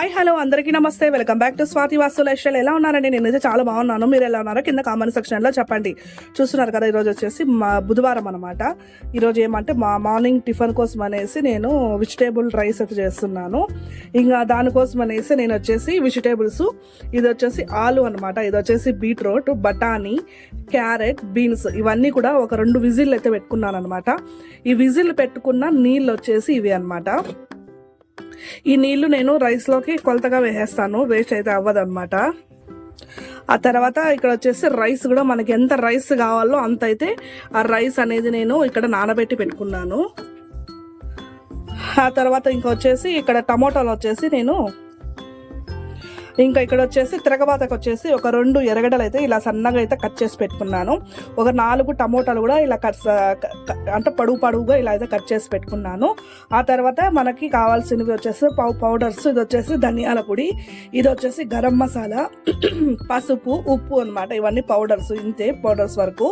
Hi hello అందరికీ నమస్తే, welcome back to Swathi vastu life style. ఎలా ఉన్నారండి? నేనైతే చాలా బాగున్నాను. మీరు ఎలా ఉన్నారో కింద కామెంట్ సెక్షన్లో చెప్పండి. చూస్తున్నారు కదా, ఈరోజు వచ్చేసి మా బుధవారం అనమాట. ఈరోజు ఏమంటే మా మార్నింగ్ టిఫిన్ కోసం అనేసి నేను వెజిటేబుల్ రైస్ అయితే చేస్తున్నాను. ఇంకా దానికోసం అనేసి నేను వచ్చేసి వెజిటేబుల్స్, ఇది వచ్చేసి ఆలు అనమాట, ఇది వచ్చేసి బీట్రూట్, బఠానీ, క్యారెట్, బీన్స్ ఇవన్నీ కూడా ఒక 2 విజిల్ అయితే పెట్టుకున్నాను అనమాట. ఈ విజిల్ పెట్టుకున్న నీళ్ళు వచ్చేసి ఇవి అనమాట. ఈ నీళ్లు నేను రైస్లోకి కొలతగా వేసేస్తాను, వేస్ట్ అయితే అవ్వదు అనమాట. ఆ తర్వాత ఇక్కడ వచ్చేసి రైస్ కూడా మనకి ఎంత రైస్ కావాలో అంత అయితే ఆ రైస్ అనేది నేను ఇక్కడ నానబెట్టి పెట్టుకున్నాను. ఆ తర్వాత ఇంకొచ్చేసి ఇక్కడ టమోటాలు వచ్చేసి నేను ఇక్కడ వచ్చేసి తిరగబాతకు వచ్చేసి ఒక 2 ఎర్రగడ్డలు అయితే ఇలా సన్నగా అయితే కట్ చేసి పెట్టుకున్నాను. ఒక 4 టమోటాలు కూడా ఇలా అంటే పొడుగుగా ఇలా అయితే కట్ చేసి పెట్టుకున్నాను. ఆ తర్వాత మనకి కావాల్సినవి వచ్చేసి పౌడర్స్, ఇది వచ్చేసి ధనియాల పొడి, ఇది వచ్చేసి గరం మసాలా, పసుపు, ఉప్పు అనమాట. ఇవన్నీ పౌడర్స్, ఇంతే పౌడర్స్ వరకు.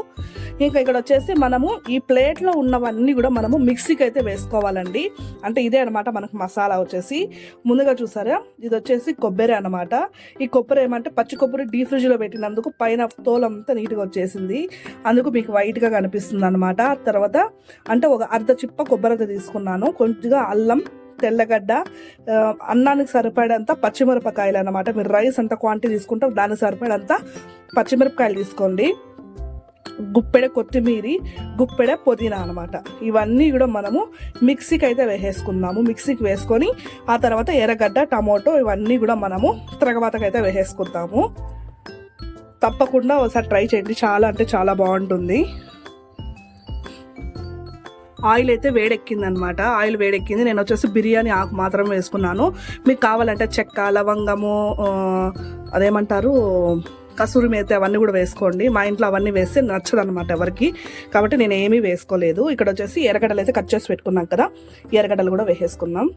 ఇక్కడ వచ్చేసి మనము ఈ ప్లేట్లో ఉన్నవన్నీ కూడా మనము మిక్సీకి అయితే వేసుకోవాలండి. అంటే ఇదే అనమాట మనకు మసాలా వచ్చేసి. ముందుగా చూసారా, ఇది వచ్చేసి కొబ్బరి అనమాట. ఈ కొబ్బరి ఏమంటే పచ్చి కొబ్బరి డీప్ ఫ్రిడ్జ్ లో పెట్టినందుకు పైన తోలంతా నీట్గా వచ్చేసింది, అందుకు మీకు వైట్ గా కనిపిస్తుంది అనమాట. తర్వాత అంటే ఒక అర్ధ చిప్ప కొబ్బరి అయితే తీసుకున్నాను, కొంచెంగా అల్లం, తెల్లగడ్డ, అన్నానికి సరిపడంత పచ్చిమిరపకాయలు అనమాట. మీరు రైస్ అంత క్వాంటిటీ తీసుకుంటే దానికి సరిపడంత పచ్చిమిరపకాయలు తీసుకోండి, గుప్పెడ కొత్తిమీరి, గుప్పెడ పుదీనా అనమాట. ఇవన్నీ కూడా మనము మిక్సీకి అయితే వేసేసుకుందాము. మిక్సీకి వేసుకొని ఆ తర్వాత ఎర్రగడ్డ, టమోటో ఇవన్నీ కూడా మనము తిరగబాతకు అయితే వేసేసుకుందాము. తప్పకుండా ఒకసారి ట్రై చేయండి, చాలా అంటే చాలా బాగుంటుంది. ఆయిల్ అయితే వేడెక్కింది అనమాట. ఆయిల్ వేడెక్కింది, నేను వచ్చేసి బిర్యానీ ఆకు మాత్రం వేసుకున్నాను. మీకు కావాలంటే చెక్క, లవంగము, అదేమంటారు కసూరి మేతి అవన్నీ కూడా వేసుకోండి. మా ఇంట్లో అవన్నీ వేస్తే నచ్చదు అనమాట ఎవరికి, కాబట్టి నేను ఏమీ వేసుకోలేదు. ఇక్కడ వచ్చేసి ఎర్రగడ్డలు అయితే కట్ చేసి పెట్టుకున్నాం కదా, ఎర్రగడ్డలు కూడా వేసేసుకున్నాం.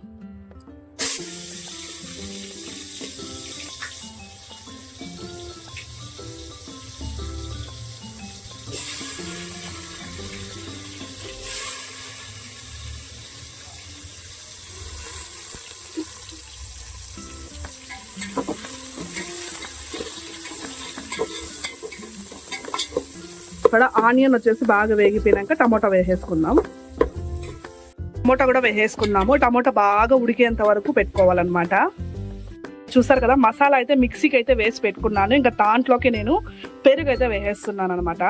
ఇక్కడ ఆనియన్ వచ్చేసి బాగా వేగిపోయినాక టమోటా వేసేసుకుందాం. టమోటా కూడా వేసేసుకున్నాము. టమోటా బాగా ఉడికేంత వరకు పెట్టుకోవాలన్నమాట. చూసారు కదా, మసాలా అయితే మిక్సీకి అయితే వేసి పెట్టుకున్నాను. ఇంకా దాంట్లోకి నేను పెరుగు అయితే వేసేస్తున్నాను అనమాట.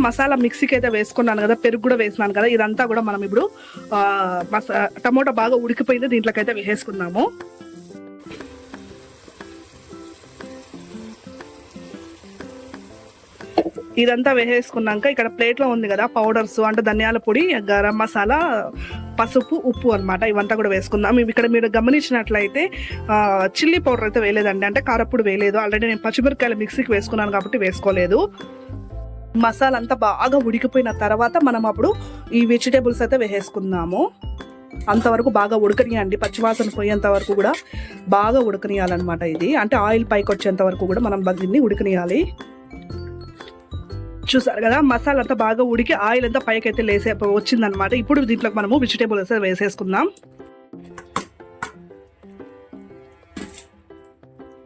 మసాలా మిక్సీకి అయితే వేసుకున్నాను కదా, పెరుగు కూడా వేసినాను కదా, ఇదంతా కూడా మనం ఇప్పుడు టమోటా బాగా ఉడికిపోయింది, దీంట్లోకి అయితే వేసేసుకున్నాము. ఇదంతా వేసేసుకున్నాక ఇక్కడ ప్లేట్లో ఉంది కదా పౌడర్స్, అంటే ధనియాల పొడి, గరం మసాలా, పసుపు, ఉప్పు అనమాట. ఇవంతా కూడా వేసుకుందాం. ఇక్కడ మీరు గమనించినట్లయితే చిల్లీ పౌడర్ అయితే వేయలేదండి, అంటే కారప్పుడు వేయలేదు. ఆల్రెడీ నేను పచ్చిమిరపకాయలు మిక్సీకి వేసుకున్నాను కాబట్టి వేసుకోలేదు. మసాలా అంతా బాగా ఉడికిపోయిన తర్వాత మనం అప్పుడు ఈ వెజిటేబుల్స్ అయితే వేసేసుకుందాము. అంతవరకు బాగా ఉడకనియండి, పచ్చివాసన పోయేంత వరకు కూడా బాగా ఉడకనియాలన్నమాట. ఇది అంటే ఆయిల్ పైకి వచ్చేంత వరకు కూడా మనం దీన్ని ఉడకనియాలి. చూసారు కదా, మసాలా అంతా బాగా ఉడికి ఆయిల్ అంతా పైకి అయితే వచ్చిందనమాట. ఇప్పుడు దీంట్లోకి మనము వెజిటేబుల్స్ వేసేసుకుందాం.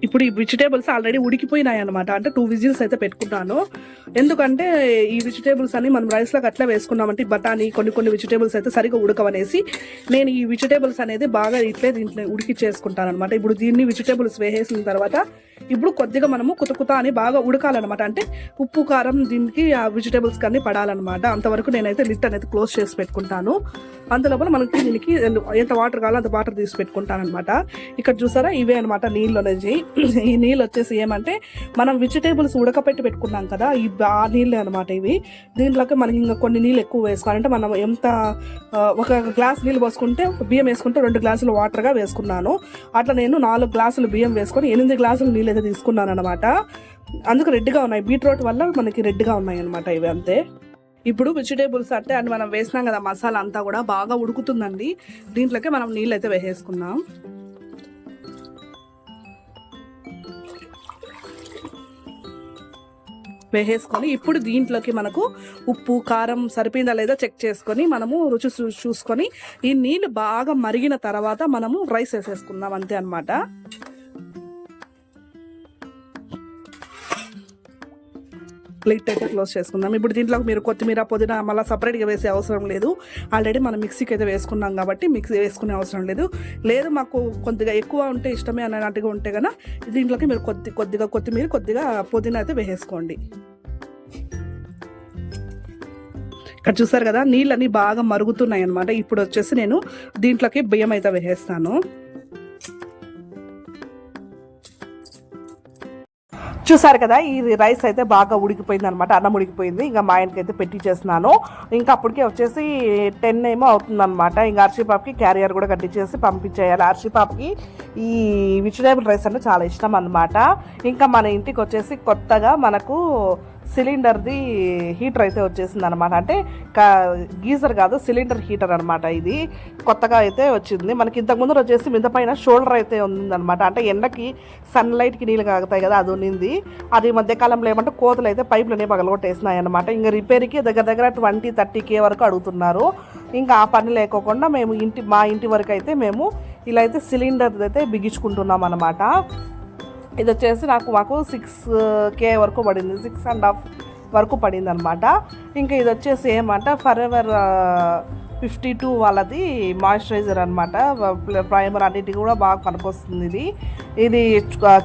ఇప్పుడు ఈ వెజిటేబుల్స్ ఆల్రెడీ ఉడికిపోయినాయి అనమాట, అంటే 2 విజిల్స్ అయితే పెట్టుకున్నాను. ఎందుకంటే ఈ వెజిటేబుల్స్ అని మనం రైస్లోకి అట్లా వేసుకున్నామంటే బఠానీ కొన్ని వెజిటేబుల్స్ అయితే సరిగా ఉడకవనేసి నేను ఈ వెజిటేబుల్స్ అనేది బాగా దీంట్లో ఉడికిచ్చేసుకుంటాను అనమాట. ఇప్పుడు దీన్ని వెజిటేబుల్స్ వేసేసిన తర్వాత ఇప్పుడు కొద్దిగా మనము కుత అని బాగా ఉడకాలన్నమాట. అంటే ఉప్పు, కారం దీనికి ఆ వెజిటేబుల్స్ కానీ పడాలన్నమాట. అంతవరకు నేనైతే లిట్ అనేది క్లోజ్ చేసి పెట్టుకుంటాను. అంతలోపల మనకి దీనికి ఎంత వాటర్ కావాలో అంత వాటర్ తీసి పెట్టుకుంటాను అనమాట. ఇక్కడ చూసారా, ఇవే అనమాట నీళ్ళు అనేది. ఈ నీళ్ళు వచ్చేసి ఏమంటే మనం వెజిటేబుల్స్ ఉడకపెట్టి పెట్టుకున్నాం కదా, ఆ నీళ్ళే అనమాట ఇవి. దీంట్లోకి మనకి ఇంకా కొన్ని నీళ్ళు ఎక్కువ వేసుకోవాలంటే మనం ఎంత ఒక గ్లాస్ నీళ్ళు పోసుకుంటే బియ్యం వేసుకుంటే 2 గ్లాసులు వాటర్గా వేసుకున్నాను. అట్లా నేను 4 గ్లాసులు బియ్యం వేసుకొని 8 గ్లాసులు నీళ్ళు అయితే తీసుకున్నాను అనమాట. అందుకు రెడ్గా ఉన్నాయి, బీట్రూట్ వల్ల మనకి రెడ్గా ఉన్నాయి అనమాట ఇవి, అంతే. ఇప్పుడు వెజిటేబుల్స్ అంటే మనం వేసినాం కదా మసాలా అంతా కూడా బాగా ఉడుకుతుందండి. దీంట్లోకి మనం నీళ్ళు అయితే వేసేసుకున్నాం. వేసేసుకొని ఇప్పుడు దీంట్లోకి మనకు ఉప్పు కారం సరిపోయిందా లేదా చెక్ చేసుకొని మనము రుచి చూసుకొని ఈ నీళ్ళు బాగా మరిగిన తర్వాత మనము రైస్ వేసేసుకుందాం అంతే అన్నమాట. లిడ్ అయితే క్లోజ్ చేసుకుందాం. ఇప్పుడు దీంట్లో మీరు కొత్తిమీర పుదీనా మళ్ళీ సపరేట్గా వేసే అవసరం లేదు. ఆల్రెడీ మనం మిక్సీకి అయితే వేసుకున్నాం కాబట్టి మిక్సీ వేసుకునే అవసరం లేదు మాకు కొద్దిగా ఎక్కువ ఉంటే ఇష్టమే అన్నట్టుగా ఉంటే కనుక దీంట్లోకి మీరు కొద్దిగా కొత్తిమీర కొద్దిగా పుదీనా అయితే వేసేసుకోండి. ఇక్కడ చూసారు కదా నీళ్ళని బాగా మరుగుతున్నాయి అన్నమాట. ఇప్పుడు వచ్చేసి నేను దీంట్లోకి బియ్యం అయితే వేసేస్తాను. చూసారు కదా ఈ రైస్ అయితే బాగా ఉడికిపోయింది అనమాట. అన్నం ఉడికిపోయింది. ఇంకా మా ఆయనకి అయితే పెట్టి చేస్తున్నాను. ఇంకా అప్పటికే వచ్చేసి 10 ఏమో అవుతుందన్నమాట. ఇంకా అర్షిపాప్కి క్యారియర్ కూడా కట్టించేసి పంపించేయాలి. అర్షిపాప్కి ఈ వెజిటేబుల్ రైస్ అంటే చాలా ఇష్టం అన్నమాట. ఇంకా మన ఇంటికి వచ్చేసి కొత్తగా మనకు సిలిండర్ది హీటర్ అయితే వచ్చేసింది అనమాట. అంటే గీజర్ కాదు, సిలిండర్ హీటర్ అనమాట. ఇది కొత్తగా అయితే వచ్చింది మనకి. ఇంతకుముందు వచ్చేసి మీద పైన షోల్డర్ అయితే ఉందన్నమాట. అంటే ఎండకి సన్లైట్కి నీళ్ళు కాగుతాయి కదా, అది ఉన్నింది. అది మధ్యకాలంలో ఏమంటే కోతలు అయితే పైపులనే పగలగొట్టేసినాయి అనమాట. ఇంకా రిపేర్కి దగ్గర 20-30K వరకు అడుగుతున్నారు. ఇంకా ఆ పని లేకోకుండా మేము మా ఇంటి వరకు అయితే మేము ఇలా అయితే సిలిండర్ అయితే బిగించుకుంటున్నాం అనమాట. ఇది వచ్చేసి మాకు 6K వరకు పడింది, 6.5 వరకు పడింది అనమాట. ఇంకా ఇది వచ్చేసి ఏమంటే ఫరెవర్ 52 వాళ్ళది మాయిశ్చరైజర్ అనమాట. ప్రైమర్ అన్నిటికీ కూడా బాగా పనికొస్తుంది. ఇది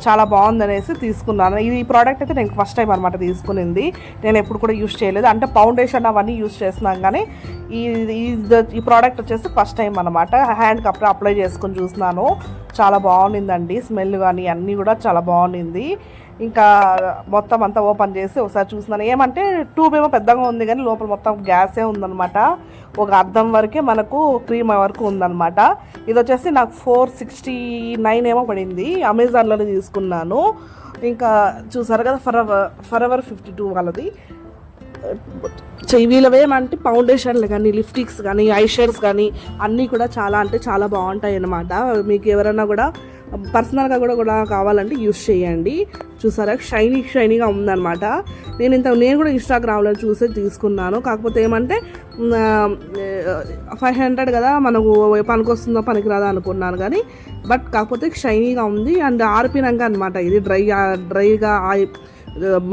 చాలా బాగుంది అనేసి తీసుకున్నాను. ఈ ప్రోడక్ట్ అయితే నేను ఫస్ట్ టైం అనమాట తీసుకునింది. నేను ఎప్పుడు కూడా యూజ్ చేయలేదు. అంటే ఫౌండేషన్ అవన్నీ యూజ్ చేస్తున్నాం కానీ ఈ ప్రోడక్ట్ వచ్చేసి ఫస్ట్ టైం అనమాట. హ్యాండ్కి అప్లై చేసుకొని చూస్తున్నాను. చాలా బాగుండిందండి. స్మెల్ కానీ అన్నీ కూడా చాలా బాగుండింది. ఇంకా మొత్తం అంతా ఓపెన్ చేసి ఒకసారి చూస్తున్నాను. ఏమంటే ట్యూబ్ ఏమో పెద్దగా ఉంది కానీ లోపల మొత్తం గ్యాసే ఉందన్నమాట. ఒక అద్దం వరకే మనకు క్రీమ్ వరకు ఉందన్నమాట. ఇది వచ్చేసి నాకు 469 ఏమో పడింది. అమెజాన్లోనే తీసుకున్నాను. ఇంకా చూసారు కదా ఫరెవర్ 52 వాళ్ళది. వీళ్ళవేమంటే ఫౌండేషన్లు కానీ లిప్స్టిక్స్ కానీ ఐ షేడ్స్ కానీ అన్నీ కూడా చాలా అంటే చాలా బాగుంటాయి అన్నమాట. మీకు ఎవరైనా కూడా పర్సనల్గా కూడా కావాలంటే యూస్ చేయండి. చూసారా షైనీగా ఉందన్నమాట. నేను కూడా ఇన్స్టాగ్రామ్లో చూసే తీసుకున్నాను. కాకపోతే ఏమంటే 500 కదా, మనకు పనికొస్తుందో పనికిరాదా అనుకున్నాను కానీ బట్ కాకపోతే షైనీగా ఉంది. అండ్ ఆరిపోయినాక అనమాట ఇది డ్రైగా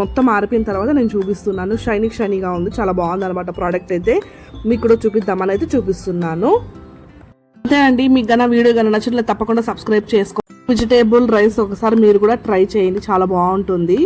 మొత్తం ఆరిపోయిన తర్వాత నేను చూపిస్తున్నాను. షైనీగా ఉంది, చాలా బాగుంది అనమాట. ప్రోడక్ట్ అయితే మీకు కూడా చూపిద్దామని అయితే చూపిస్తున్నాను. అంతే అండి. మీకు గన వీడియో కానీ నచ్చినట్లయితే తప్పకుండా సబ్స్క్రైబ్ చేసుకోండి. వెజిటేబుల్ రైస్ ఒకసారి మీరు కూడా ట్రై చేయండి, చాలా బాగుంటుంది.